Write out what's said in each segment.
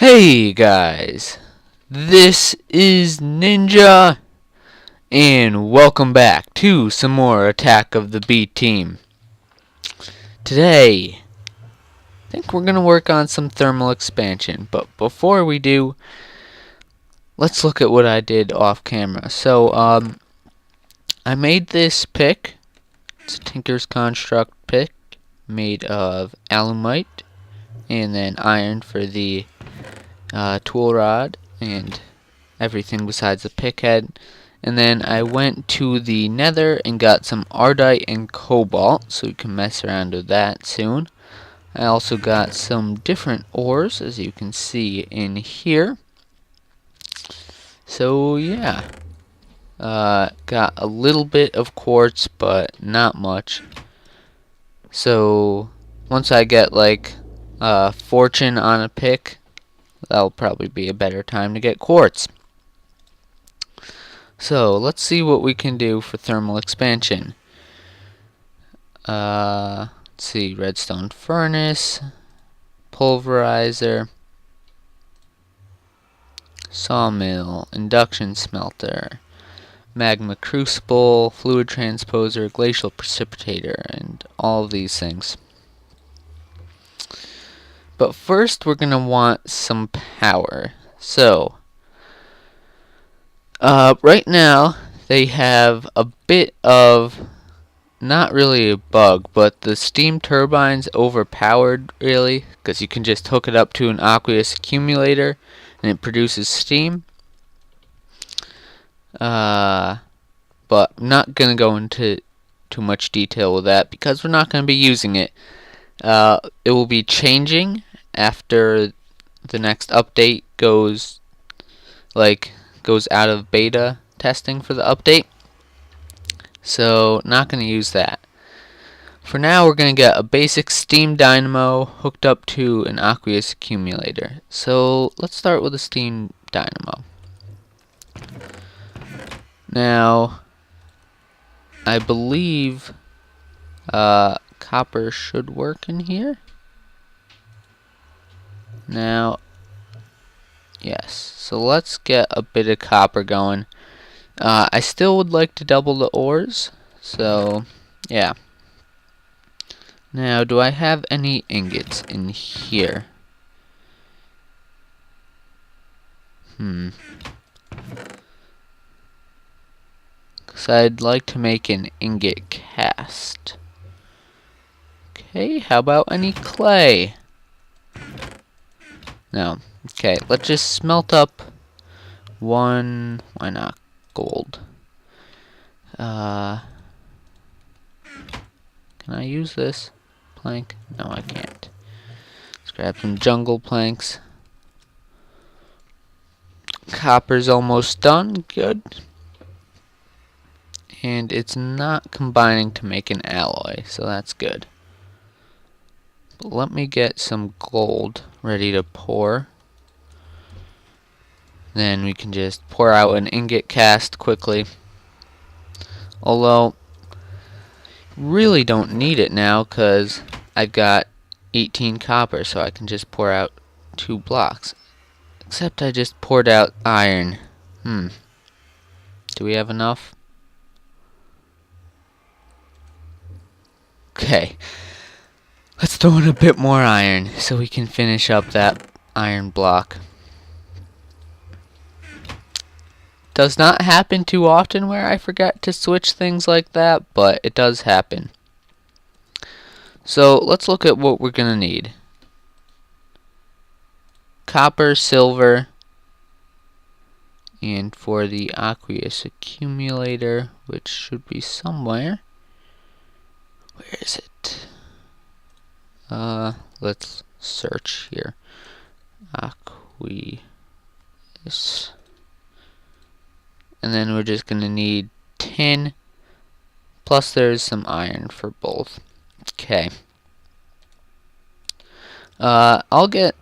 Hey guys, this is Ninja, and welcome back to some more Attack of the B Team. Today, I think we're going to work on some thermal expansion, but before we do, let's look at what I did off camera. So, I made this pick. It's a Tinker's Construct pick made of alumite and then iron for the tool rod and everything besides the pick head. And then I went to the nether and got some ardite and cobalt, so we can mess around with that soon. I also got some different ores, as you can see in here. So yeah, got a little bit of quartz, but not much. So once I get like fortune on a pick, that'll probably be a better time to get quartz. So let's see what we can do for thermal expansion. Let's see, redstone furnace, pulverizer, sawmill, induction smelter, magma crucible, fluid transposer, glacial precipitator, and all of these things. But first we're going to want some power. So, right now they have a bit of, not really a bug, but the steam turbine's overpowered really, because you can just hook it up to an aqueous accumulator and it produces steam. But I'm not going to go into too much detail with that because we're not going to be using it. It will be changing after the next update goes out of beta testing for the update. So not going to use that. For now we're going to get a basic steam dynamo hooked up to an aqueous accumulator. So let's start with a steam dynamo. Now I believe copper should work in here. Now, yes, so let's get a bit of copper going. I still would like to double the ores, so yeah. Now, do I have any ingots in here? Because I'd like to make an ingot cast. Okay, how about any clay? No. Okay, let's just smelt up one, why not, gold. Can I use this plank? No, I can't. Let's grab some jungle planks. Copper's almost done, good. And it's not combining to make an alloy, so that's good. But let me get some gold ready to pour. Then we can just pour out an ingot cast quickly. Although, really don't need it now because I've got 18 copper, so I can just pour out 2 blocks. Except I just poured out iron. Do we have enough? Okay. Let's throw in a bit more iron so we can finish up that iron block. Does not happen too often where I forget to switch things like that, but it does happen. So let's look at what we're gonna need. Copper, silver, and for the aqueous accumulator, which should be somewhere. Where is it? Let's search here. Aqueous. And then we're just gonna need tin, plus there's some iron for both. Okay. I'll get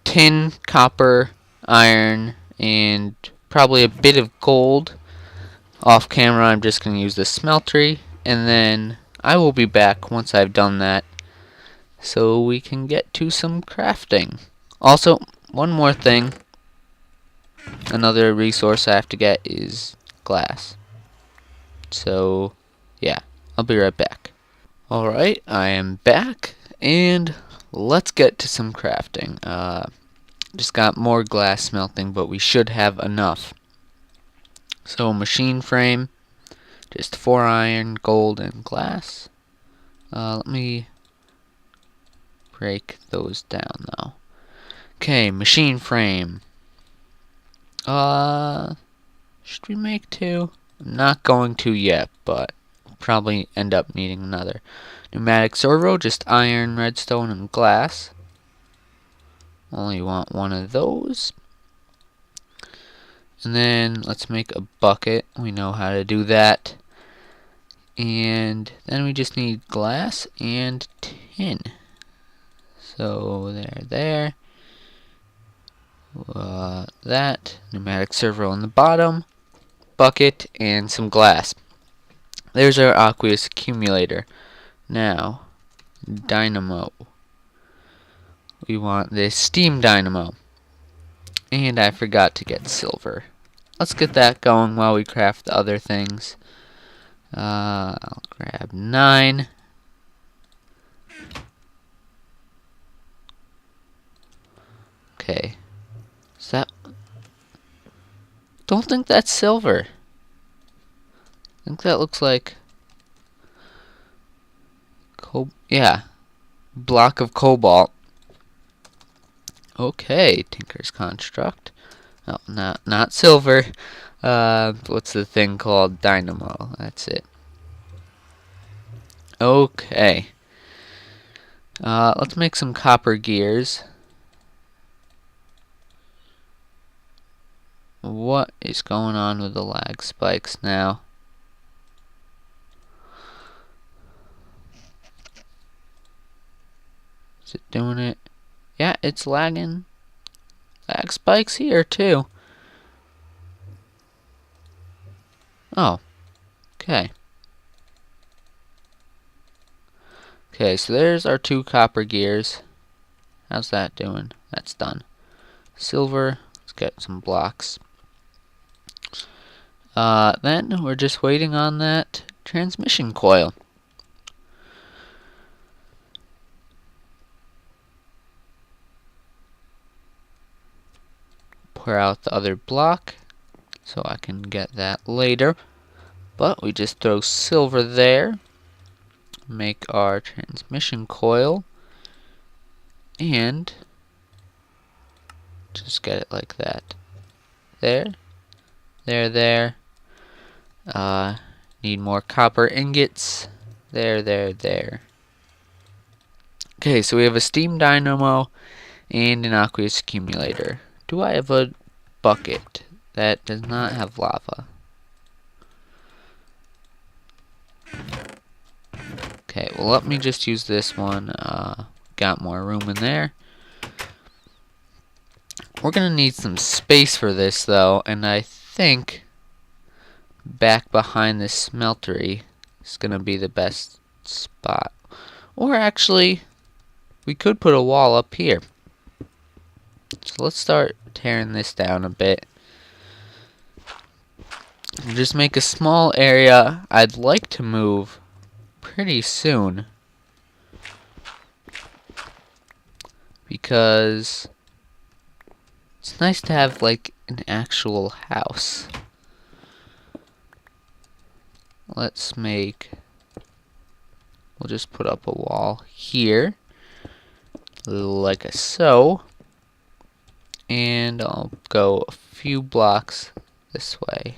tin, copper, iron, and probably a bit of gold. Off camera, I'm just gonna use the smeltery, and then I will be back once I've done that, so we can get to some crafting. Also, one more thing. Another resource I have to get is glass. So, yeah, I'll be right back. Alright, I am back, and let's get to some crafting. Just got more glass smelting, but we should have enough. So, machine frame, just 4 iron, gold, and glass. Let me break those down, though. Okay, machine frame. Should we make 2? I'm not going to yet, but probably end up needing another. Pneumatic servo, just iron, redstone, and glass. Only want one of those. And then let's make a bucket. We know how to do that. And then we just need glass and tin. So there. That pneumatic servo on the bottom, bucket, and some glass. There's our aqueous accumulator. Now, dynamo. We want this steam dynamo. And I forgot to get silver. Let's get that going while we craft the other things. I'll grab 9. Okay. Is that... Don't think that's silver. I think that looks like... yeah. Block of cobalt. Okay, Tinker's Construct. Oh, not silver. What's the thing called? Dynamo. That's it. Okay. Let's make some copper gears. What is going on with the lag spikes now? Is it doing it? Yeah, it's lagging. Lag spikes here too. Oh. Okay. Okay, so there's our 2 copper gears. How's that doing? That's done. Silver. Let's get some blocks. Then we're just waiting on that transmission coil. Pour out the other block so I can get that later. But we just throw silver there. Make our transmission coil. And just get it like that. There. There. Need more copper ingots. There. Okay, so we have a steam dynamo and an aqueous accumulator. Do I have a bucket that does not have lava? Okay, well let me just use this one. Got more room in there. We're gonna need some space for this though, and I think back behind this smeltery is gonna be the best spot. Or actually, we could put a wall up here. So let's start tearing this down a bit. And just make a small area. I'd like to move pretty soon, because it's nice to have like an actual house. We'll just put up a wall here, like so, and I'll go a few blocks this way.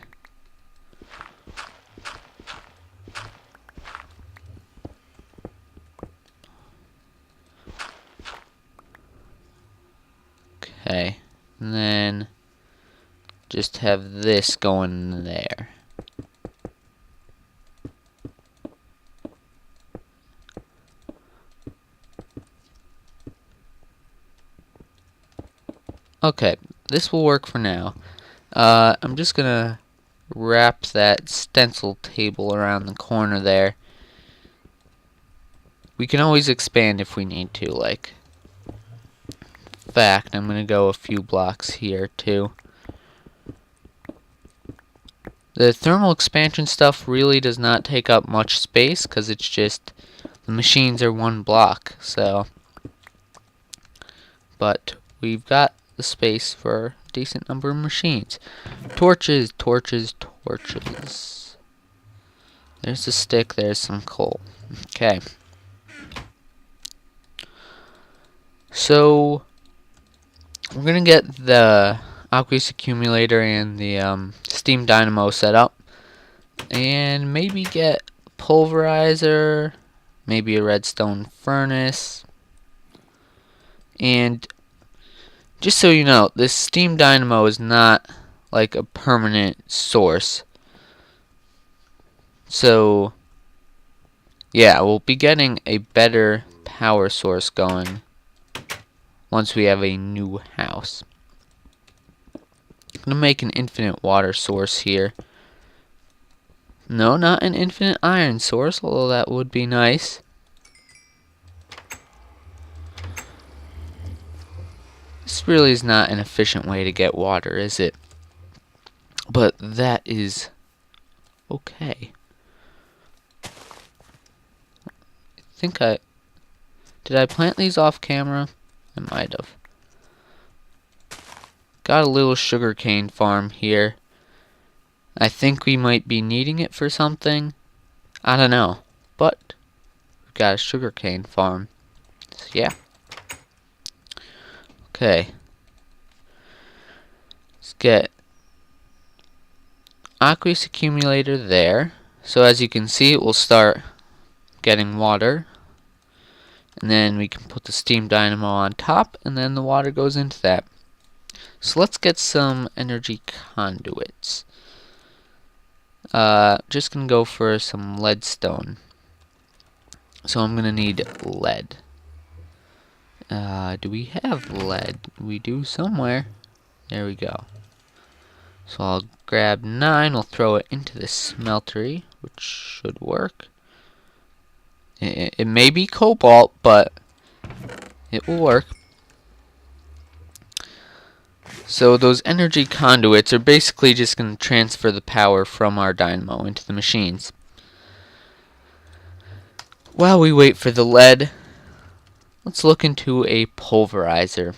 Okay, and then just have this going there. Okay, this will work for now. I'm just gonna wrap that stencil table around the corner there. We can always expand if we need to, like fact, I'm going to go a few blocks here too. The thermal expansion stuff really does not take up much space because it's just the machines are one block. So, but we've got the space for a decent number of machines. Torches, torches, torches. There's a stick, there's some coal. Okay. So, we're going to get the aqueous accumulator and the steam dynamo set up. And maybe get a pulverizer, maybe a redstone furnace. And just so you know, this steam dynamo is not like a permanent source. So, yeah, we'll be getting a better power source going once we have a new house. I'm going to make an infinite water source here. No, not an infinite iron source, although that would be nice. This really is not an efficient way to get water, is it? But that is okay. Did I plant these off camera? I might have. Got a little sugarcane farm here. I think we might be needing it for something. I don't know. But we've got a sugarcane farm. So, yeah. Okay. Let's get aqueous accumulator there. So as you can see, it will start getting water. And then we can put the steam dynamo on top, and then the water goes into that. So let's get some energy conduits. Just gonna go for some leadstone. So I'm gonna need lead. Do we have lead? We do somewhere. There we go. So I'll grab 9, we'll throw it into the smeltery, which should work. It may be cobalt, but it will work. So those energy conduits are basically just going to transfer the power from our dynamo into the machines. While we wait for the lead, let's look into a pulverizer.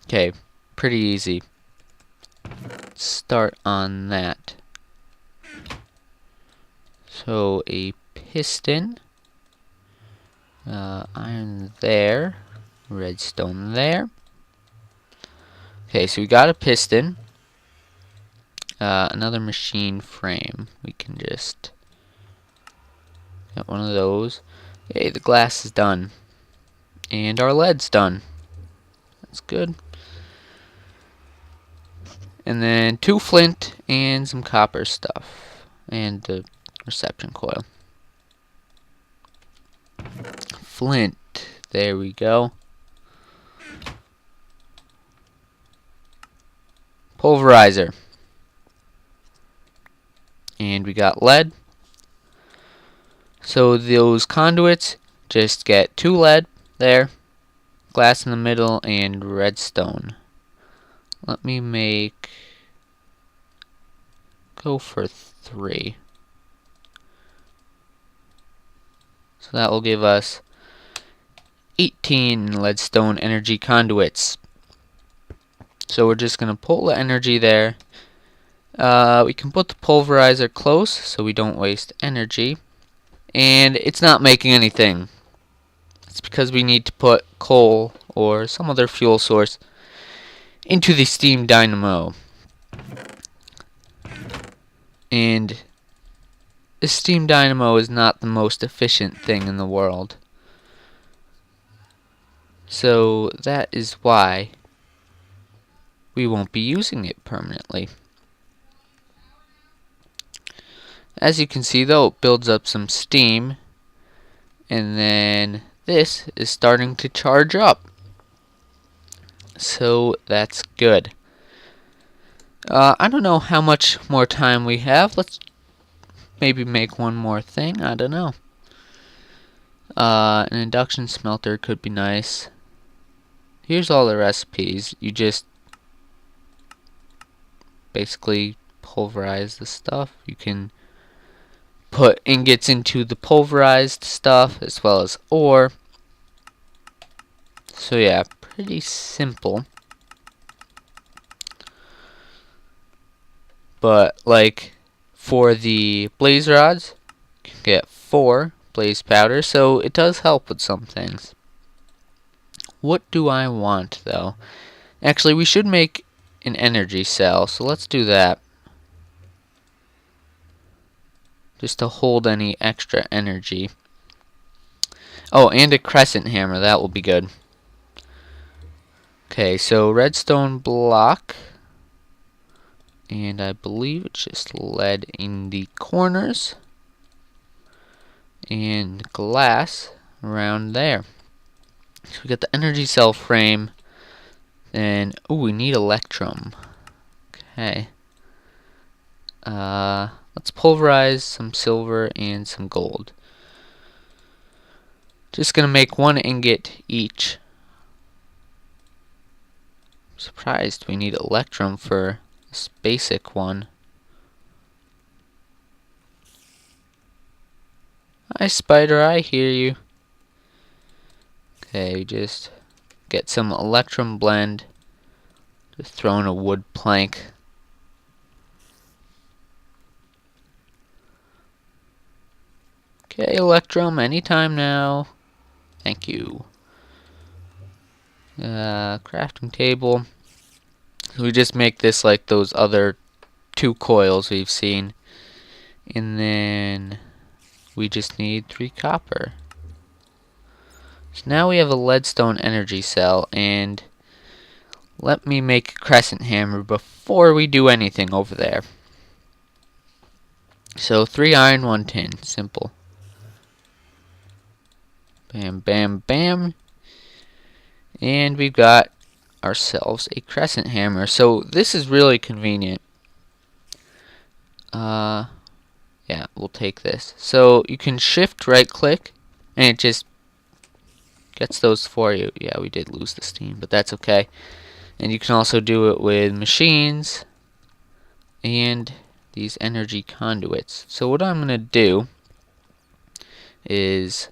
Okay, pretty easy. Let's start on that. So a piston, iron there, redstone there. Okay, so we got a piston, another machine frame. We can just get one of those. Okay, the glass is done, and our lead's done. That's good. And then 2 flint and some copper stuff, and the reception coil. Flint, there we go. Pulverizer. And we got lead. So those conduits, just get 2 lead there, glass in the middle, and redstone. Let me go for 3. So that will give us 18 leadstone energy conduits. So we're just going to pull the energy there. We can put the pulverizer close so we don't waste energy. And it's not making anything. It's because we need to put coal or some other fuel source into the steam dynamo. And the steam dynamo is not the most efficient thing in the world. So that is why we won't be using it permanently. As you can see though, it builds up some steam, and then this is starting to charge up. So that's good. I don't know how much more time we have. Let's maybe make one more thing. I don't know. An induction smelter could be nice. here's all the recipes. You just basically pulverize the stuff. You can put ingots into the pulverized stuff as well as ore. So yeah, pretty simple. But like for the blaze rods, you can get 4 blaze powder, so it does help with some things. What do I want though? Actually, we should make an energy cell, so let's do that. Just to hold any extra energy. Oh, and a crescent hammer, that will be good. Okay, so redstone block. And I believe it's just lead in the corners. And glass around there. So we got the energy cell frame. Then, ooh, we need electrum. Okay. Let's pulverize some silver and some gold. Just gonna make 1 ingot each. I'm surprised we need electrum for this basic one. Hi, spider, I hear you. Okay, just get some electrum blend. Just throw in a wood plank. Okay, electrum, anytime now. Thank you. Crafting table. So we just make this like those other 2 coils we've seen. And then we just need 3 copper. So now we have a leadstone energy cell, and let me make a crescent hammer before we do anything over there. So 3 iron, 1 tin. Simple. Bam, bam, bam. And we've got ourselves a crescent hammer. So this is really convenient. Yeah, we'll take this. So you can shift right click and it just gets those for you. Yeah, we did lose the steam, but that's okay. And you can also do it with machines and these energy conduits. So what I'm going to do is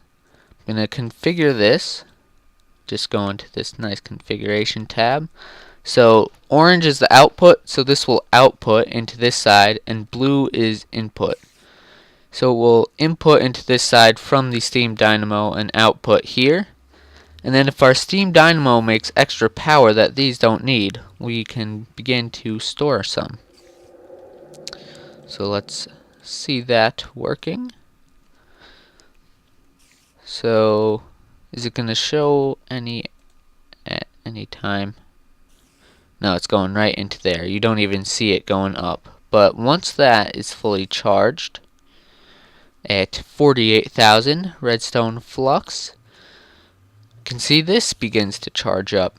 I'm going to configure this. Just go into this nice configuration tab. So orange is the output, so this will output into this side, and blue is input. So we'll input into this side from the steam dynamo and output here. And then if our steam dynamo makes extra power that these don't need, we can begin to store some. So let's see that working. So is it going to show any at any time? No, it's going right into there. You don't even see it going up. But once that is fully charged at 48,000 redstone flux, you can see this begins to charge up.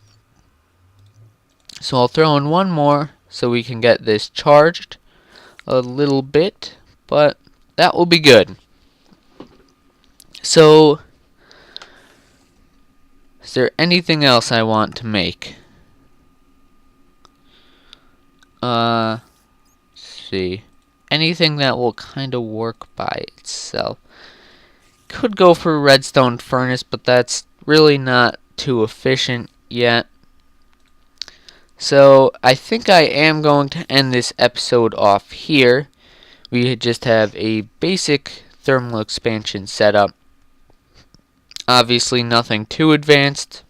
So I'll throw in 1 more so we can get this charged a little bit, but that will be good. So is there anything else I want to make? Let's see. Anything that will kind of work by itself. Could go for a redstone furnace, but that's really not too efficient yet. So I think I am going to end this episode off here. We just have a basic thermal expansion setup. Obviously nothing too advanced.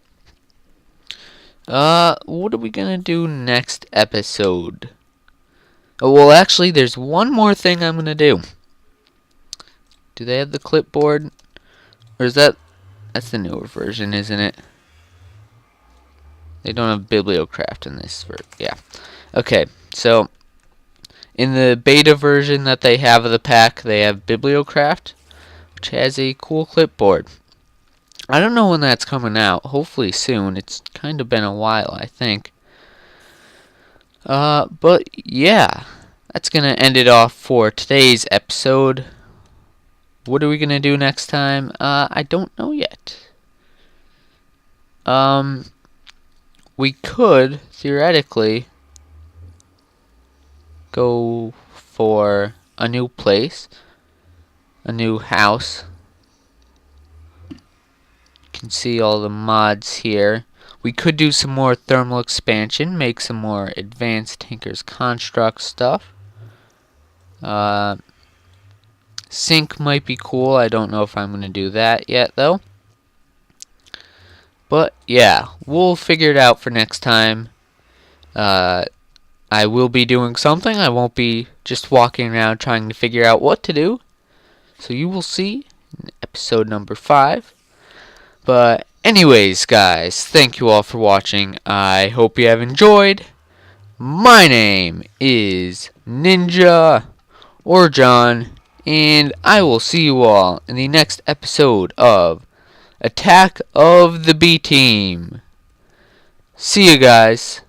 What are we gonna do next episode? Oh, well, actually, there's one more thing I'm gonna do. Do they have the clipboard? Or is that's the newer version, isn't it? They don't have bibliocraft in this. Yeah. Okay, so in the beta version that they have of the pack, they have bibliocraft, which has a cool clipboard. I don't know when that's coming out. Hopefully soon. It's kind of been a while, I think. But yeah, that's gonna end it off for today's episode. What are we gonna do next time? I don't know yet. we could theoretically go for a new place, a new house. You can see all the mods here. We could do some more thermal expansion, make some more advanced Tinker's Construct stuff. Sink might be cool. I don't know if I'm going to do that yet, though. But, yeah, we'll figure it out for next time. I will be doing something. I won't be just walking around trying to figure out what to do. So you will see in episode number 5. But anyways, guys, thank you all for watching. I hope you have enjoyed. My name is Ninja or John, and I will see you all in the next episode of Attack of the B-Team. See you guys.